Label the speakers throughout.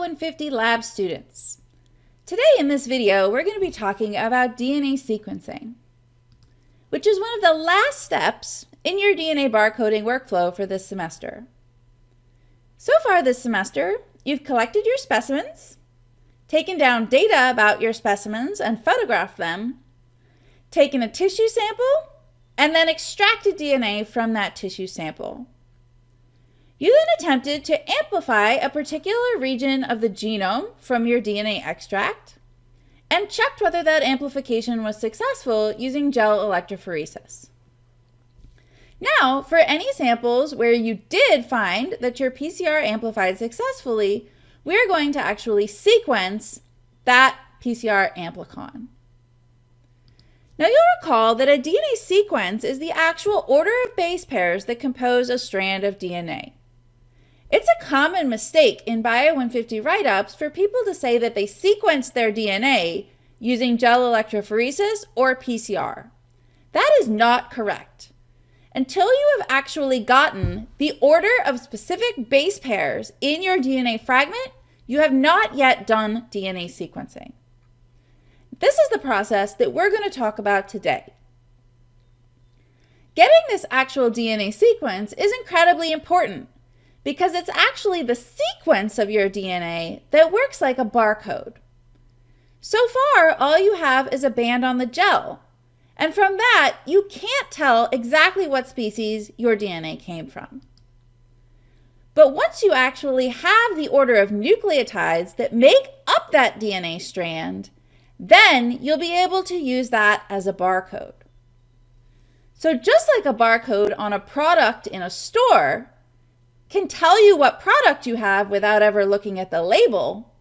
Speaker 1: Bio-150 lab students. Today in this video, we're going to be talking about DNA sequencing, which is one of the last steps in your DNA barcoding workflow for this semester. So far this semester, you've collected your specimens, taken down data about your specimens and photographed them, taken a tissue sample, and then extracted DNA from that tissue sample. You then attempted to amplify a particular region of the genome from your DNA extract and checked whether that amplification was successful using gel electrophoresis. Now, for any samples where you did find that your PCR amplified successfully, we're going to actually sequence that PCR amplicon. Now you'll recall that a DNA sequence is the actual order of base pairs that compose a strand of DNA. It's a common mistake in Bio-150 write-ups for people to say that they sequenced their DNA using gel electrophoresis or PCR. That is not correct. Until you have actually gotten the order of specific base pairs in your DNA fragment, you have not yet done DNA sequencing. This is the process that we're going to talk about today. Getting this actual DNA sequence is incredibly important because it's actually the sequence of your DNA that works like a barcode. So far, all you have is a band on the gel, and from that, you can't tell exactly what species your DNA came from. But once you actually have the order of nucleotides that make up that DNA strand, then you'll be able to use that as a barcode. So just like a barcode on a product in a store can tell you what product you have without ever looking at the label,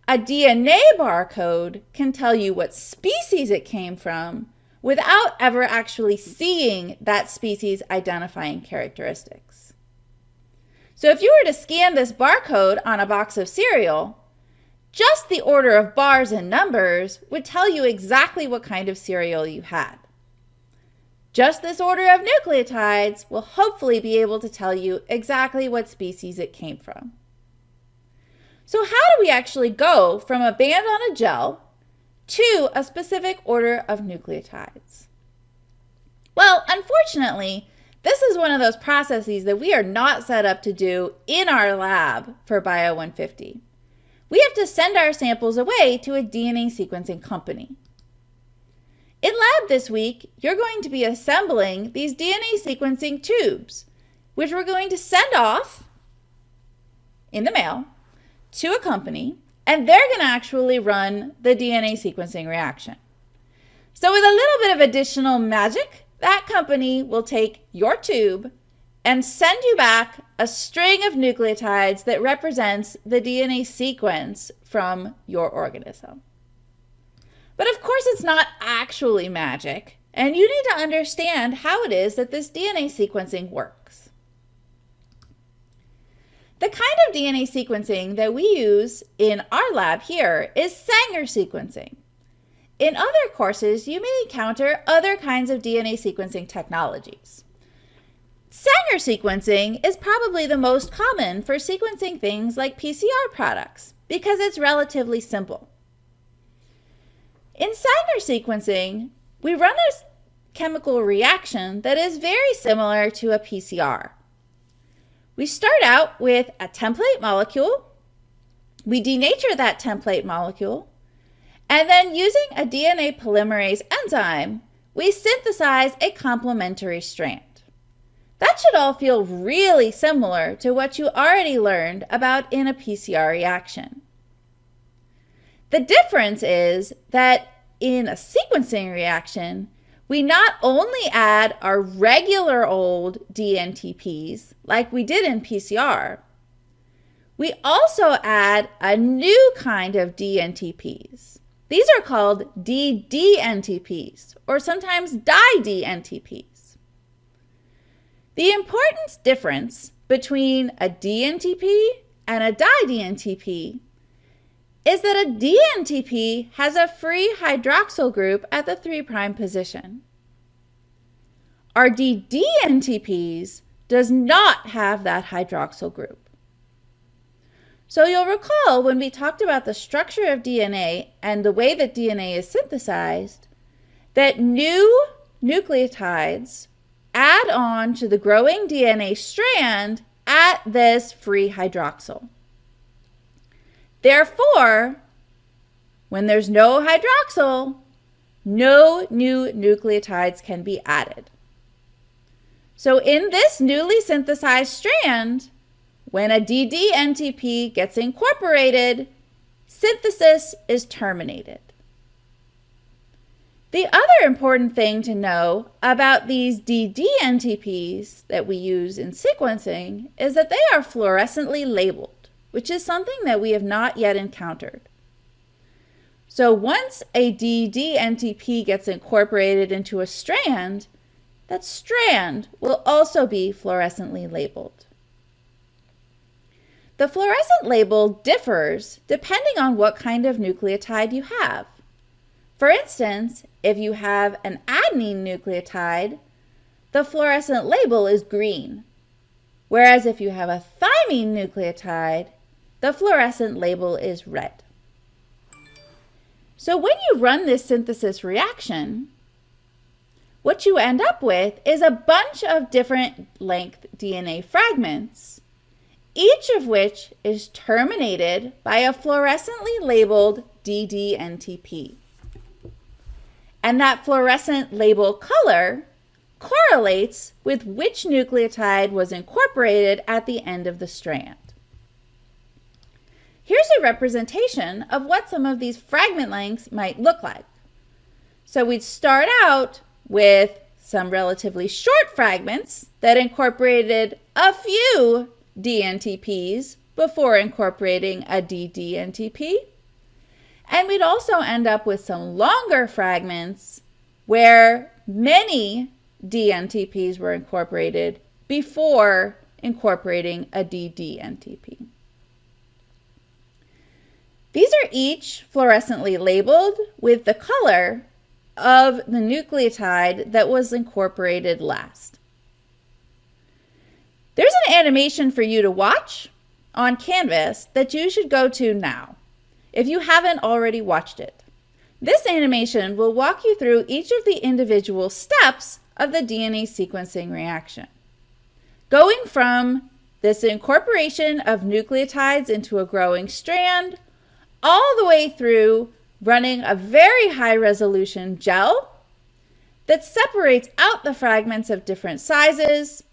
Speaker 1: a DNA barcode can tell you what species it came from without ever actually seeing that species' identifying characteristics. So if you were to scan this barcode on a box of cereal, just the order of bars and numbers would tell you exactly what kind of cereal you had. Just this order of nucleotides will hopefully be able to tell you exactly what species it came from. So how do we actually go from a band on a gel to a specific order of nucleotides? Well, unfortunately, this is one of those processes that we are not set up to do in our lab for Bio-150. We have to send our samples away to a DNA sequencing company. In lab this week, you're going to be assembling these DNA sequencing tubes, which we're going to send off in the mail to a company, and they're going to actually run the DNA sequencing reaction. So with a little bit of additional magic, that company will take your tube and send you back a string of nucleotides that represents the DNA sequence from your organism. But of course, it's not actually magic, and you need to understand how it is that this DNA sequencing works. The kind of DNA sequencing that we use in our lab here is Sanger sequencing. In other courses, you may encounter other kinds of DNA sequencing technologies. Sanger sequencing is probably the most common for sequencing things like PCR products because it's relatively simple. In Sanger sequencing, we run a chemical reaction that is very similar to a PCR. We start out with a template molecule, we denature that template molecule, and then using a DNA polymerase enzyme, we synthesize a complementary strand. That should all feel really similar to what you already learned about in a PCR reaction. The difference is that in a sequencing reaction, we not only add our regular old dNTPs like we did in PCR, we also add a new kind of dNTPs. These are called ddNTPs, or sometimes di-dNTPs. The important difference between a dNTP and a di-dNTP is that a dNTP has a free hydroxyl group at the 3' position. Our ddNTPs does not have that hydroxyl group. So you'll recall when we talked about the structure of DNA and the way that DNA is synthesized, that new nucleotides add on to the growing DNA strand at this free hydroxyl. Therefore, when there's no hydroxyl, no new nucleotides can be added. So in this newly synthesized strand, when a dd-NTP gets incorporated, synthesis is terminated. The other important thing to know about these dd-NTPs that we use in sequencing is that they are fluorescently labeled, which is something that we have not yet encountered. So once a dd-NTP gets incorporated into a strand, that strand will also be fluorescently labeled. The fluorescent label differs depending on what kind of nucleotide you have. For instance, if you have an adenine nucleotide, the fluorescent label is green, whereas if you have a thymine nucleotide, the fluorescent label is red. So when you run this synthesis reaction, what you end up with is a bunch of different length DNA fragments, each of which is terminated by a fluorescently labeled dd-NTP. And that fluorescent label color correlates with which nucleotide was incorporated at the end of the strand. Here's a representation of what some of these fragment lengths might look like. So we'd start out with some relatively short fragments that incorporated a few dNTPs before incorporating a dd-NTP. And we'd also end up with some longer fragments where many dNTPs were incorporated before incorporating a dd-NTP. These are each fluorescently labeled with the color of the nucleotide that was incorporated last. There's an animation for you to watch on Canvas that you should go to now, if you haven't already watched it. This animation will walk you through each of the individual steps of the DNA sequencing reaction, going from this incorporation of nucleotides into a growing strand, all the way through running a very high resolution gel that separates out the fragments of different sizes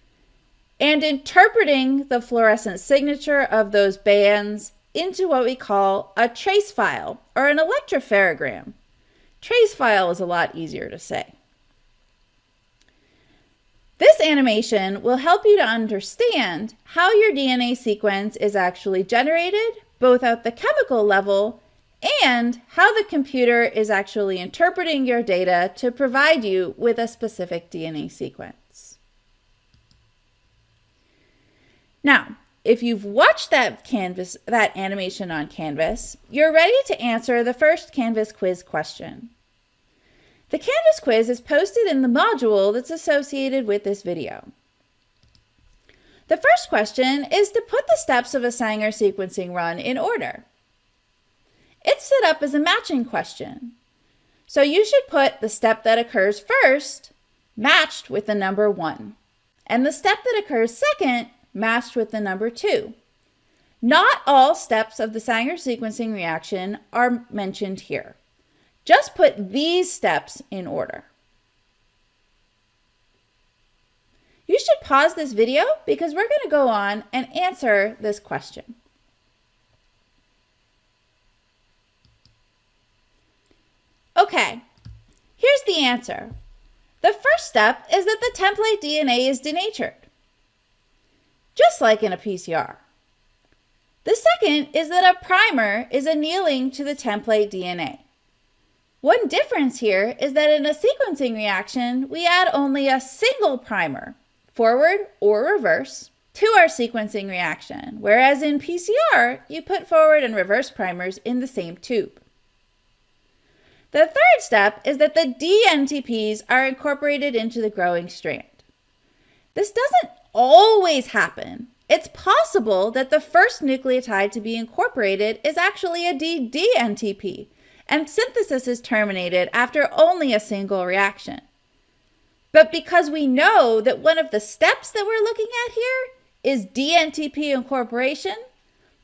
Speaker 1: and interpreting the fluorescent signature of those bands into what we call a trace file or an electropherogram. Trace file is a lot easier to say. This animation will help you to understand how your DNA sequence is actually generated, both at the chemical level and how the computer is actually interpreting your data to provide you with a specific DNA sequence. Now, if you've watched that animation on Canvas, you're ready to answer the first Canvas quiz question. The Canvas quiz is posted in the module that's associated with this video. The first question is to put the steps of a Sanger sequencing run in order. It's set up as a matching question, so you should put the step that occurs first matched with the number 1, and the step that occurs second matched with the number 2. Not all steps of the Sanger sequencing reaction are mentioned here. Just put these steps in order. You should pause this video because we're going to go on and answer this question. Okay, here's the answer. The first step is that the template DNA is denatured, just like in a PCR. The second is that a primer is annealing to the template DNA. One difference here is that in a sequencing reaction, we add only a single primer, forward or reverse, to our sequencing reaction, whereas in PCR, you put forward and reverse primers in the same tube. The third step is that the dNTPs are incorporated into the growing strand. This doesn't always happen, It's possible that the first nucleotide to be incorporated is actually a ddNTP, and synthesis is terminated after only a single reaction. But because we know that one of the steps that we're looking at here is dNTP incorporation,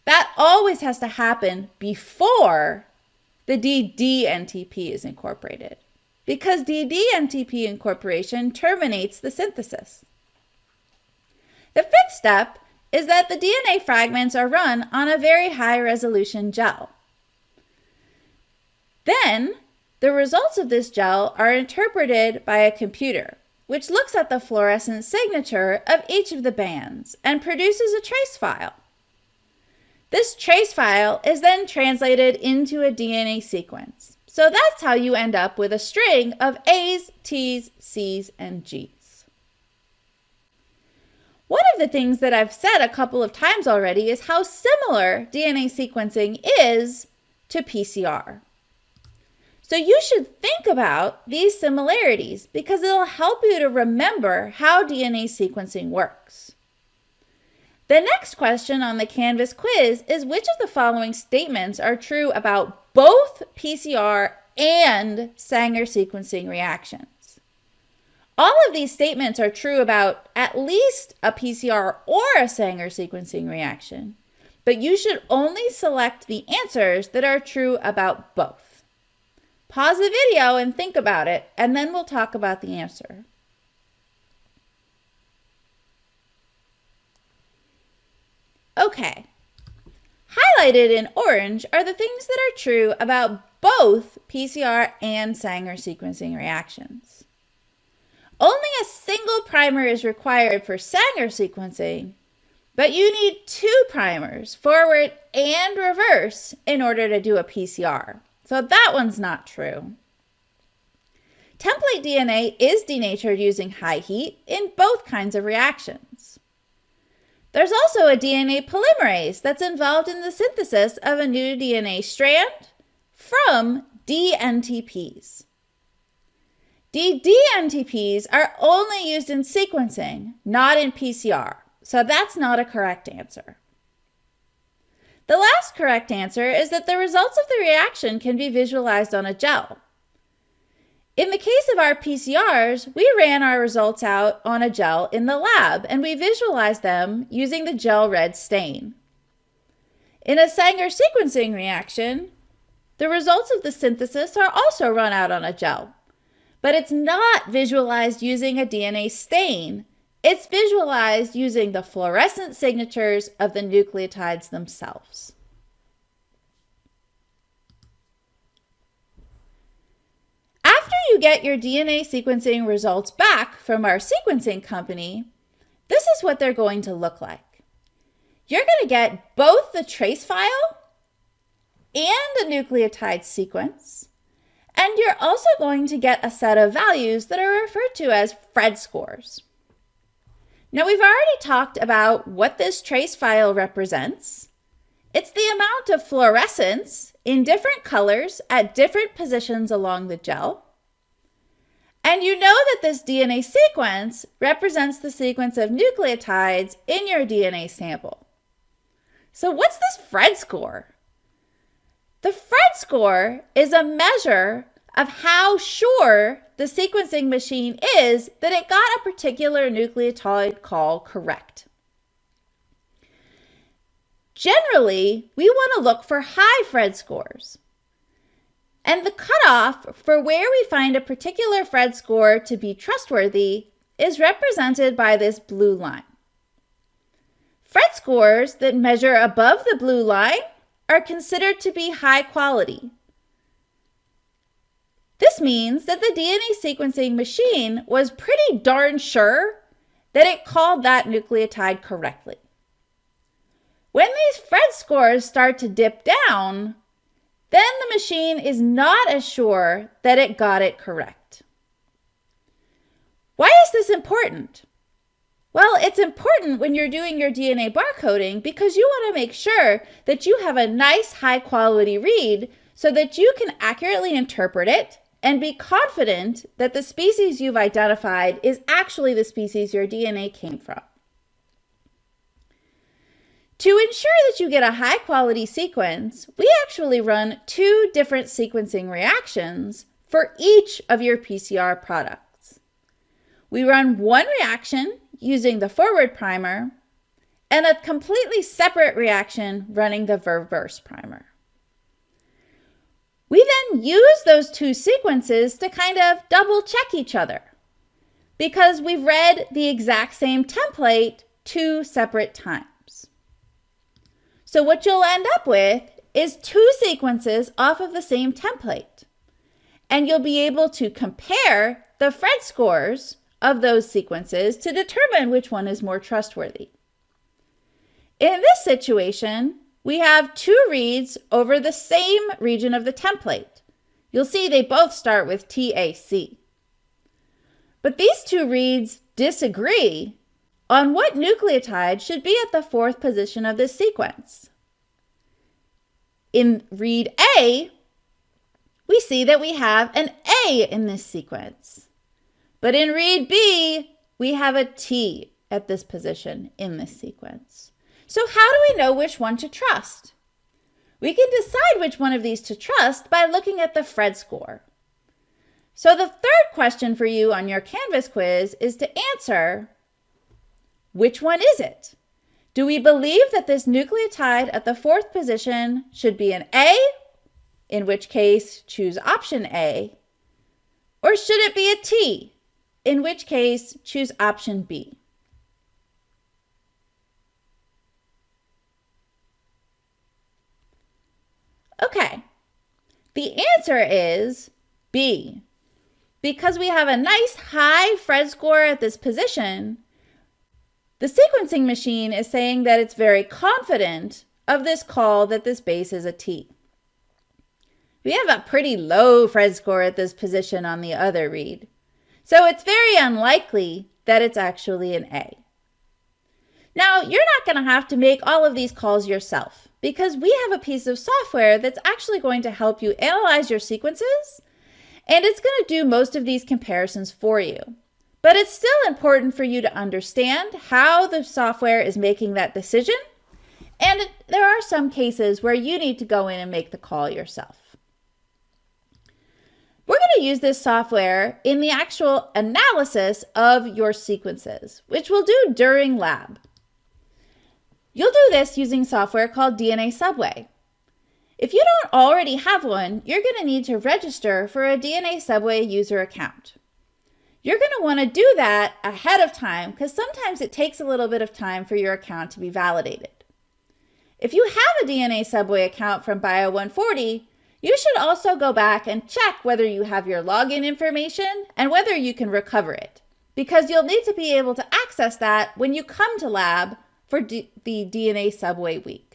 Speaker 1: that always has to happen before the ddNTP is incorporated, because ddNTP incorporation terminates the synthesis. The fifth step is that the DNA fragments are run on a very high-resolution gel. Then, the results of this gel are interpreted by a computer, which looks at the fluorescent signature of each of the bands and produces a trace file. This trace file is then translated into a DNA sequence. So that's how you end up with a string of A's, T's, C's, and G's. One of the things that I've said a couple of times already is how similar DNA sequencing is to PCR. So you should think about these similarities because it'll help you to remember how DNA sequencing works. The next question on the Canvas quiz is which of the following statements are true about both PCR and Sanger sequencing reactions? All of these statements are true about at least a PCR or a Sanger sequencing reaction, but you should only select the answers that are true about both. Pause the video and think about it, and then we'll talk about the answer. Okay, highlighted in orange are the things that are true about both PCR and Sanger sequencing reactions. Only a single primer is required for Sanger sequencing, but you need 2 primers, forward and reverse, in order to do a PCR. So that one's not true. Template DNA is denatured using high heat in both kinds of reactions. There's also a DNA polymerase that's involved in the synthesis of a new DNA strand from dNTPs. ddNTPs are only used in sequencing, not in PCR, so that's not a correct answer. The last correct answer is that the results of the reaction can be visualized on a gel. In the case of our PCRs, we ran our results out on a gel in the lab, and we visualized them using the gel red stain. In a Sanger sequencing reaction, the results of the synthesis are also run out on a gel, but it's not visualized using a DNA stain. It's visualized using the fluorescent signatures of the nucleotides themselves. After you get your DNA sequencing results back from our sequencing company, this is what they're going to look like. You're going to get both the trace file and a nucleotide sequence, and you're also going to get a set of values that are referred to as Phred scores. Now, we've already talked about what this trace file represents. It's the amount of fluorescence in different colors at different positions along the gel. And you know that this DNA sequence represents the sequence of nucleotides in your DNA sample. So what's this Phred score? The Phred score is a measure of how sure the sequencing machine is that it got a particular nucleotide call correct. Generally, we want to look for high Phred scores. And the cutoff for where we find a particular Phred score to be trustworthy is represented by this blue line. Phred scores that measure above the blue line are considered to be high quality. This means that the DNA sequencing machine was pretty darn sure that it called that nucleotide correctly. When these Phred scores start to dip down, then the machine is not as sure that it got it correct. Why is this important? Well, it's important when you're doing your DNA barcoding because you want to make sure that you have a nice high quality read so that you can accurately interpret it and be confident that the species you've identified is actually the species your DNA came from. To ensure that you get a high quality sequence, we actually run 2 different sequencing reactions for each of your PCR products. We run one reaction using the forward primer and a completely separate reaction running the reverse primer. We then use those 2 sequences to kind of double check each other because we've read the exact same template 2 separate times. So what you'll end up with is 2 sequences off of the same template, and you'll be able to compare the Phred scores of those sequences to determine which one is more trustworthy. In this situation, we have 2 reads over the same region of the template. You'll see they both start with TAC. But these 2 reads disagree on what nucleotide should be at the 4th position of this sequence. In read A, we see that we have an A in this sequence. But in read B, we have a T at this position in this sequence. So how do we know which one to trust? We can decide which one of these to trust by looking at the Phred score. So the 3rd question for you on your Canvas quiz is to answer, which one is it? Do we believe that this nucleotide at the 4th position should be an A, in which case choose option A, or should it be a T, in which case choose option B? Okay, the answer is B. Because we have a nice high Phred score at this position, the sequencing machine is saying that it's very confident of this call that this base is a T. We have a pretty low Phred score at this position on the other read, so it's very unlikely that it's actually an A. Now, you're not going to have to make all of these calls yourself because we have a piece of software that's actually going to help you analyze your sequences, and it's going to do most of these comparisons for you. But it's still important for you to understand how the software is making that decision, and there are some cases where you need to go in and make the call yourself. We're going to use this software in the actual analysis of your sequences, which we'll do during lab. You'll do this using software called DNA Subway. If you don't already have one, you're going to need to register for a DNA Subway user account. You're going to want to do that ahead of time because sometimes it takes a little bit of time for your account to be validated. If you have a DNA Subway account from Bio140, you should also go back and check whether you have your login information and whether you can recover it, because you'll need to be able to access that when you come to lab for the DNA Subway week.